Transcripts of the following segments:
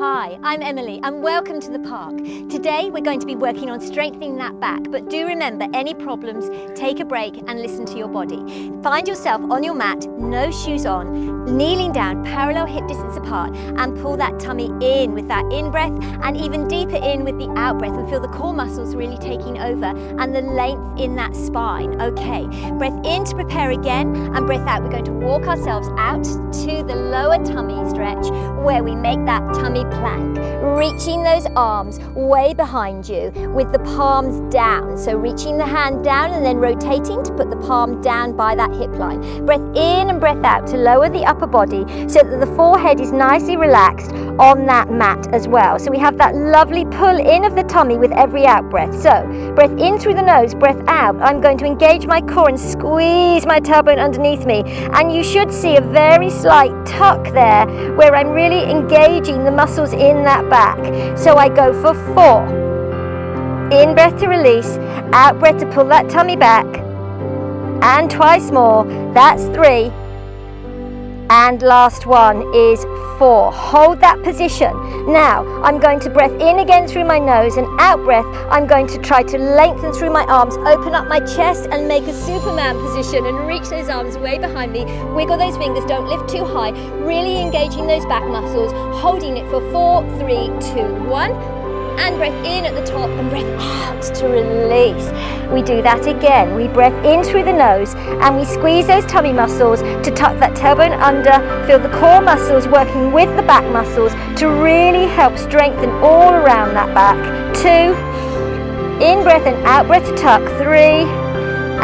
Hi, I'm Emily and welcome to the park. Today we're going to be working on strengthening that back, but do remember, any problems, take a break and listen to your body. Find yourself on your mat, no shoes on, kneeling down, parallel hip distance apart, and pull that tummy in with that in-breath and even deeper in with the out-breath, and feel the core muscles really taking over and the length in that spine. Okay, breath in to prepare again, and breath out. We're going to walk ourselves out to the lower tummy stretch where we make that tummy plank, reaching those arms way behind you with the palms down. So reaching the hand down and then rotating to put the palm down by that hip line. Breath in and breath out to lower the upper body so that the forehead is nicely relaxed on that mat as well. So we have that lovely pull in of the tummy with every out breath. So breath in through the nose, breath out. I'm going to engage my core and squeeze my tailbone underneath me, and you should see a very slight tuck there where I'm really engaging the muscles in that back. So I go for 4. In breath to release, out breath to pull that tummy back, and twice more. That's 3. And last one is 4. Hold that position. Now I'm going to breath in again through my nose, and out breath I'm going to try to lengthen through my arms, open up my chest and make a Superman position and reach those arms way behind me. Wiggle those fingers, don't lift too high, really engaging those back muscles, holding it for 4, 3, 2, 1. And breath in at the top and breath out to release. We do that again. We breath in through the nose and we squeeze those tummy muscles to tuck that tailbone under, feel the core muscles working with the back muscles to really help strengthen all around that back. 2, in breath and out breath to tuck. 3,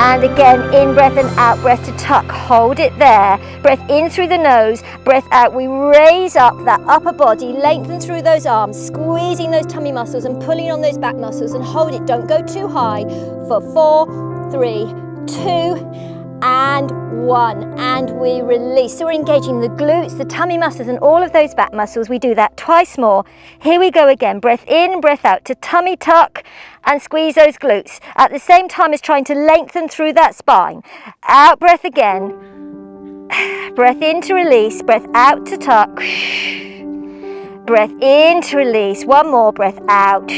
and again, in breath and out breath to tuck. Hold it there. Breath in through the nose, breath out. We raise up that upper body, lengthen through those arms, squeezing those tummy muscles and pulling on those back muscles, and hold it. Don't go too high for 4, 3, 2, and 1. And we release. So we're engaging the glutes, the tummy muscles, and all of those back muscles. We do that twice more. Here we go again. Breath in, breath out to tummy tuck and squeeze those glutes at the same time as trying to lengthen through that spine. Out breath again. Breath in to release, breath out to tuck. Breath in to release. One more, breath out.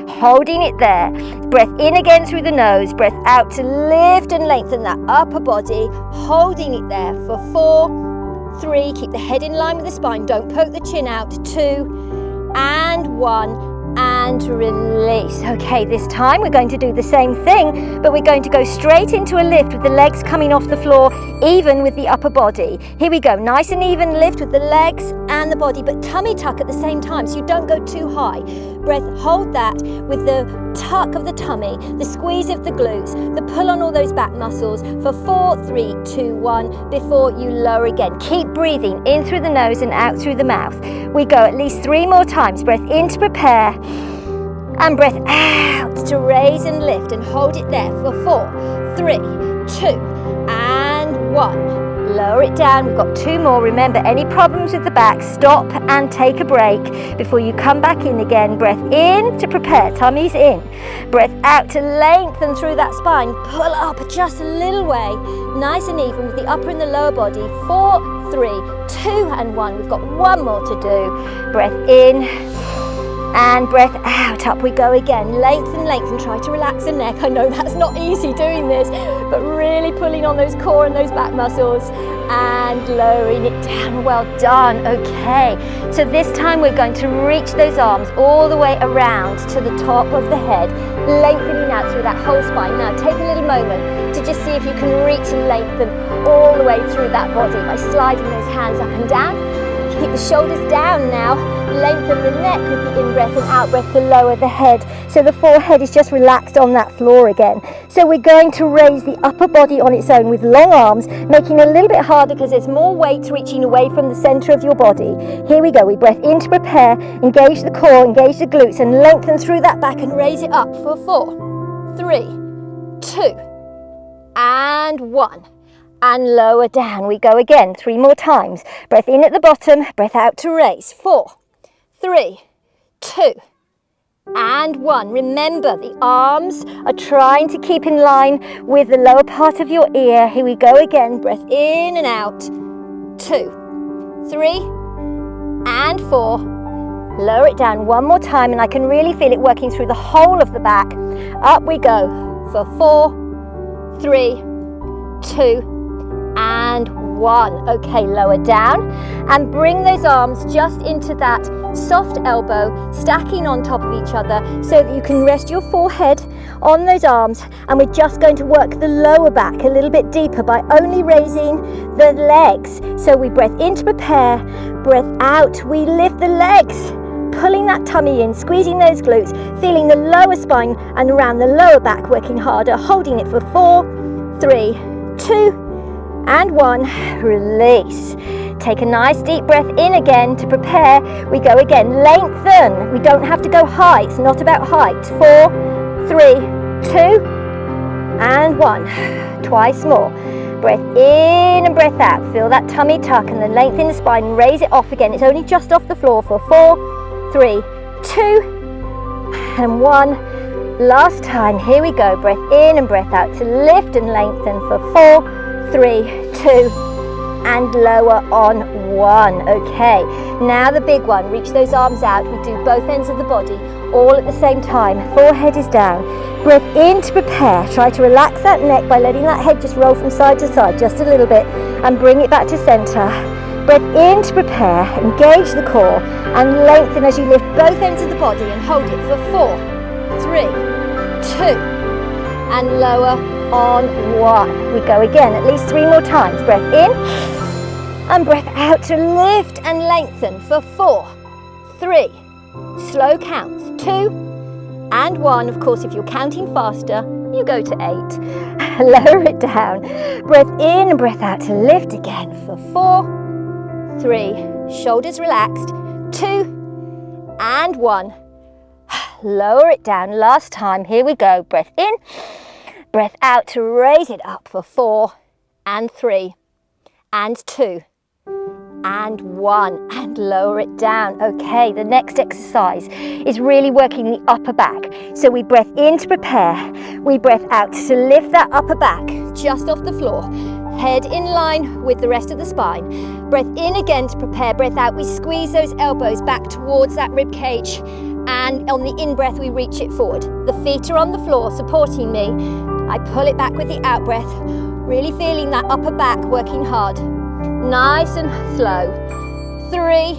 Holding it there. Breath in again through the nose, breath out to lift and lengthen that upper body, holding it there for 4, 3, keep the head in line with the spine, don't poke the chin out. 2, and 1. And release. Okay, this time we're going to do the same thing, but we're going to go straight into a lift with the legs coming off the floor, even with the upper body. Here we go, nice and even lift with the legs and the body, but tummy tuck at the same time, so you don't go too high. Breath, hold that with the tuck of the tummy, the squeeze of the glutes, the pull on all those back muscles for 4, 3, 2, 1, before you lower again. Keep breathing in through the nose and out through the mouth. We go at least 3 more times. Breath in to prepare, and breath out to raise and lift, and hold it there for 4, 3, 2, and 1. Lower it down. We've got 2 more. Remember, any problems with the back, stop and take a break before you come back in again. Breath in to prepare, tummy's in. Breath out to lengthen through that spine. Pull up just a little way, nice and even with the upper and the lower body. 4, 3, 2, and 1. We've got 1 more to do. Breath in and breath out. Up we go again. Lengthen, lengthen. Try to relax the neck. I know that's not easy doing this, but really pulling on those core and those back muscles and lowering it down. Well done. Okay, so this time we're going to reach those arms all the way around to the top of the head, lengthening out through that whole spine. Now take a little moment to just see if you can reach and lengthen all the way through that body by sliding those hands up and down. Keep the shoulders down now. Lengthen the neck with the in-breath and out-breath to lower the head, so the forehead is just relaxed on that floor again. So we're going to raise the upper body on its own with long arms, making it a little bit harder because there's more weight reaching away from the center of your body. Here we go. We breath in to prepare, engage the core, engage the glutes, and lengthen through that back and raise it up for 4, 3, 2, and 1. And lower down. We go again. 3 more times. Breath in at the bottom, breath out to raise. 4, 3, 2, and 1. Remember, the arms are trying to keep in line with the lower part of your ear. Here we go again. Breath in and out. 2, 3, and 4. Lower it down one more time, and I can really feel it working through the whole of the back. Up we go for 4, 3, 2, and 1. Okay, lower down and bring those arms just into that soft elbow, stacking on top of each other so that you can rest your forehead on those arms. And we're just going to work the lower back a little bit deeper by only raising the legs. So we breath in to prepare, breath out, we lift the legs, pulling that tummy in, squeezing those glutes, feeling the lower spine and around the lower back, working harder, holding it for 4, 3, 2, and 1. Release. Take a nice deep breath in again to prepare. We go again. Lengthen. We don't have to go high. It's not about height. 4, 3, 2, and 1. Twice more. Breath in and breath out. Feel that tummy tuck and then lengthen the spine and raise it off again. It's only just off the floor for 4, 3, 2, and 1. Last time. Here we go. Breath in and breath out to lift and lengthen for 4, 3, 2, and lower on 1. Okay, now the big one. Reach those arms out. We do both ends of the body all at the same time. Forehead is down. Breath in to prepare. Try to relax that neck by letting that head just roll from side to side just a little bit and bring it back to center. Breath in to prepare. Engage the core and lengthen as you lift both ends of the body and hold it for 4, 3, 2, and lower on 1. We go again at least 3 more times. Breath in and breath out to lift and lengthen for 4, 3, slow counts, 2, and 1. Of course, if you're counting faster, you go to 8. Lower it down. Breath in and breath out to lift again for 4, 3, shoulders relaxed, 2, and 1. Lower it down. Last time. Here we go. Breath in. Breath out to raise it up for 4, and 3, and 2, and 1, and lower it down. Okay, the next exercise is really working the upper back. So we breath in to prepare. We breath out to lift that upper back just off the floor. Head in line with the rest of the spine. Breath in again to prepare. Breath out. We squeeze those elbows back towards that rib cage. And on the in-breath, we reach it forward. The feet are on the floor supporting me. I pull it back with the out-breath, really feeling that upper back working hard. Nice and slow. 3.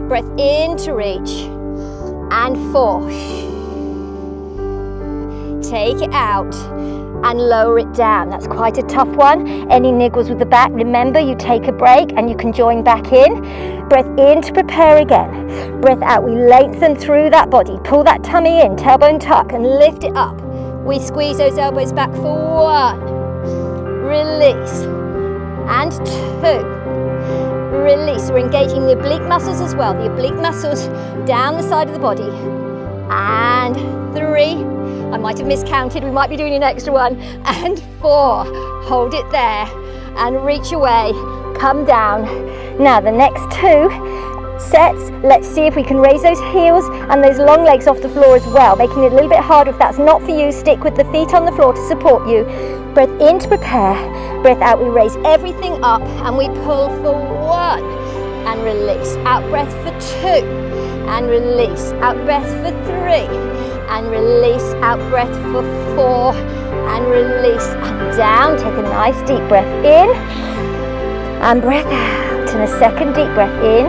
Breath in to reach. And 4. Take it out and lower it down. That's quite a tough one. Any niggles with the back, remember you take a break and you can join back in. Breath in to prepare again. Breath out, we lengthen through that body. Pull that tummy in, tailbone tuck, and lift it up. We squeeze those elbows back for 1. Release. And 2. Release. We're engaging the oblique muscles as well. The oblique muscles down the side of the body. And 3. I might have miscounted. We might be doing an extra one. And 4. Hold it there. And reach away. Come down. Now the next 2 sets, let's see if we can raise those heels and those long legs off the floor as well, making it a little bit harder. If that's not for you, stick with the feet on the floor to support you. Breath in to prepare. Breath out, we raise everything up and we pull for 1 and release. Out breath for 2 and release. Out breath for 3 and release. Out breath for 4 and release. And down. Take a nice deep breath in and breath out. And a second deep breath in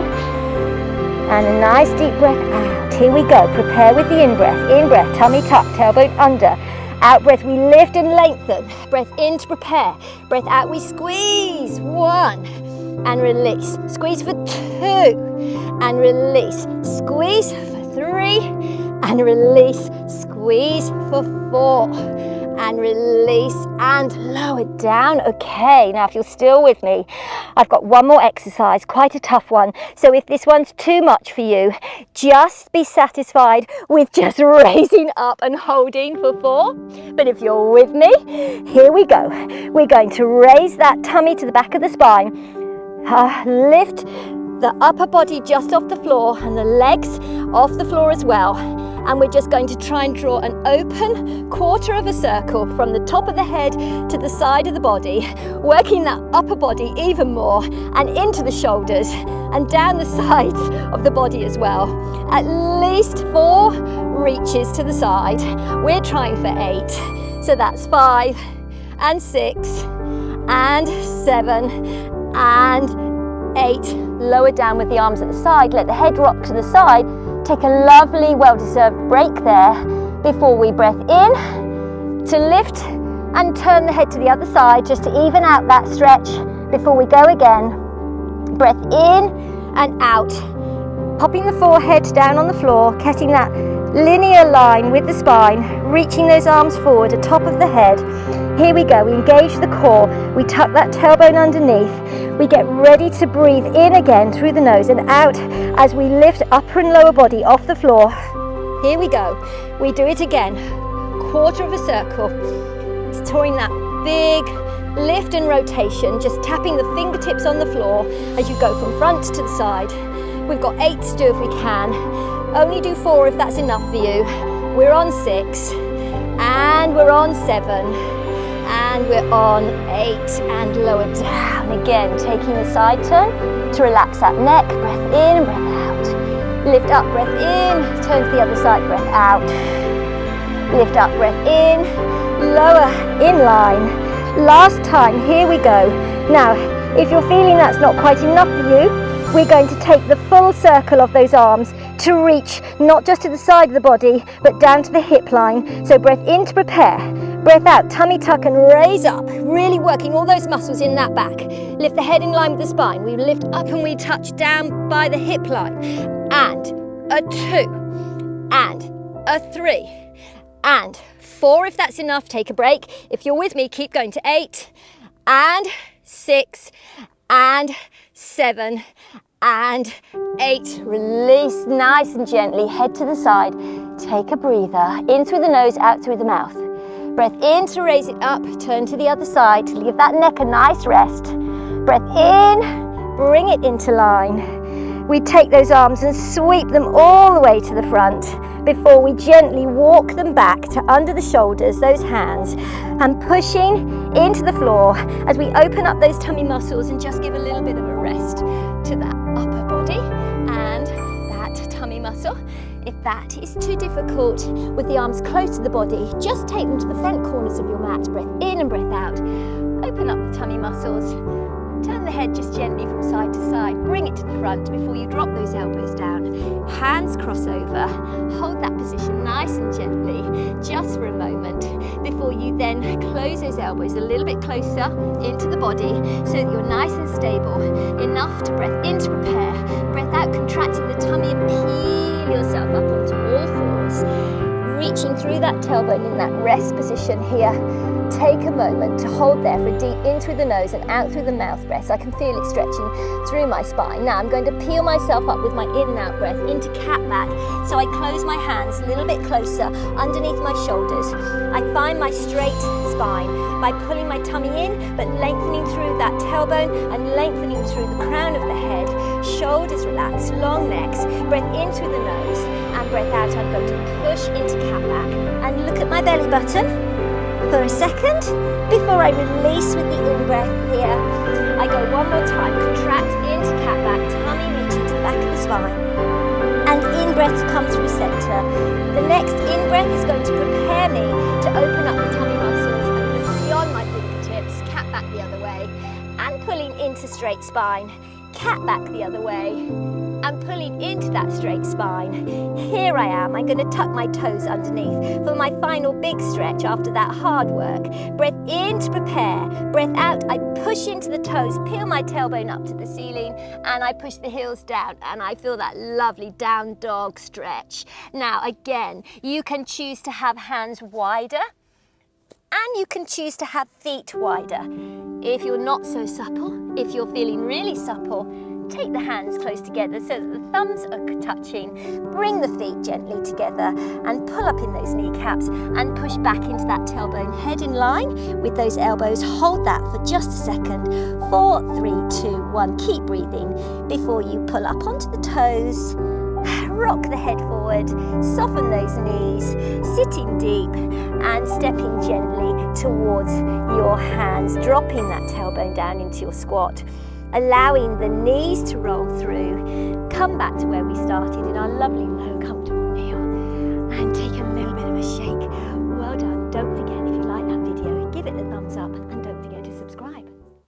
and a nice deep breath out. Here we go. Prepare with the in-breath. In-breath, tummy tuck, tailbone under. Out-breath, we lift and lengthen. Breath in to prepare. Breath out, we squeeze. 1 and release. Squeeze for 2 and release. Squeeze for 3 and release. Squeeze for 4 and release and lower down. Okay, now if you're still with me, I've got one more exercise, quite a tough one. So if this one's too much for you, just be satisfied with just raising up and holding for 4. But if you're with me, here we go. We're going to raise that tummy to the back of the spine. Lift the upper body just off the floor and the legs off the floor as well. and we're just going to try and draw an open quarter of a circle from the top of the head to the side of the body, working that upper body even more and into the shoulders and down the sides of the body as well. At least 4 reaches to the side. We're trying for 8. So that's 5 and 6 and 7 and 8. Lower down with the arms at the side. Let the head rock to the side. Take a lovely, well-deserved break there before we breath in to lift and turn the head to the other side just to even out that stretch before we go again. Breath in and out. Popping the forehead down on the floor, getting that linear line with the spine, reaching those arms forward atop of the head. Here we go, we engage the core, we tuck that tailbone underneath, we get ready to breathe in again through the nose and out as we lift upper and lower body off the floor. Here we go, we do it again, quarter of a circle, storing that big lift and rotation, just tapping the fingertips on the floor as you go from front to the side. We've got 8 to do if we can. Only do 4 if that's enough for you. We're on 6, and we're on 7, and we're on 8, and lower down. Again, taking the side turn to relax that neck. Breath in, breath out. Lift up, breath in, turn to the other side, breath out. Lift up, breath in, lower, in line. Last time, here we go. Now, if you're feeling that's not quite enough for you, we're going to take the full circle of those arms to reach not just to the side of the body, but down to the hip line. So breath in to prepare, breath out, tummy tuck and raise up, really working all those muscles in that back. Lift the head in line with the spine. We lift up and we touch down by the hip line. And a 2, and a 3, and 4 if that's enough, take a break. If you're with me, keep going to 8, and 6, and 7, and 8. Release nice and gently, head to the side. Take a breather, in through the nose, out through the mouth. Breath in to raise it up, turn to the other side to give that neck a nice rest. Breath in, bring it into line. We take those arms and sweep them all the way to the front before we gently walk them back to under the shoulders, those hands, and pushing into the floor as we open up those tummy muscles and just give a little bit of a rest to that upper body and that tummy muscle. If that is too difficult with the arms close to the body, just take them to the front corners of your mat. Breath in and breath out. Open up the tummy muscles. Turn the head just gently from side to side. Bring it to the front before you drop those elbows down. Hands cross over. Hold that position nice and gently, just for a moment, before you then close those elbows a little bit closer into the body so that you're nice and stable, enough to breath in to prepare. Breath out, contracting the tummy and peel yourself up onto all fours. Reaching through that tailbone in that rest position here. Take a moment to hold there for a deep in through the nose and out through the mouth breath. I can feel it stretching through my spine. Now I'm going to peel myself up with my in and out breath into cat back. So I close my hands a little bit closer underneath my shoulders. I find my straight spine by pulling my tummy in but lengthening through that tailbone and lengthening through the crown of the head. Shoulders relaxed, long necks. Breath in through the nose and breath out. I'm going to push into cat back and look at my belly button for a second before I release with the in-breath here. I go one more time, contract into cat back, tummy reaching to the back of the spine. And in-breath to come through center. The next in-breath is going to prepare me to open up the tummy muscles and move beyond my fingertips, cat back the other way, and pulling into straight spine, cat back the other way, and pulling into that straight spine. Here I am. I'm going to tuck my toes underneath for my final big stretch after that hard work. Breath in to prepare. Breath out, I push into the toes, peel my tailbone up to the ceiling, and I push the heels down, and I feel that lovely down dog stretch. Now, again, you can choose to have hands wider, and you can choose to have feet wider. If you're not so supple, if you're feeling really supple, take the hands close together so that the thumbs are touching. Bring the feet gently together and pull up in those kneecaps and push back into that tailbone. Head in line with those elbows. Hold that for just a second. 4, 3, 2, 1. Keep breathing before you pull up onto the toes. rock the head forward, soften those knees, sitting deep and stepping gently towards your hands, dropping that tailbone down into your squat, allowing the knees to roll through. Come back to where we started in our lovely low comfortable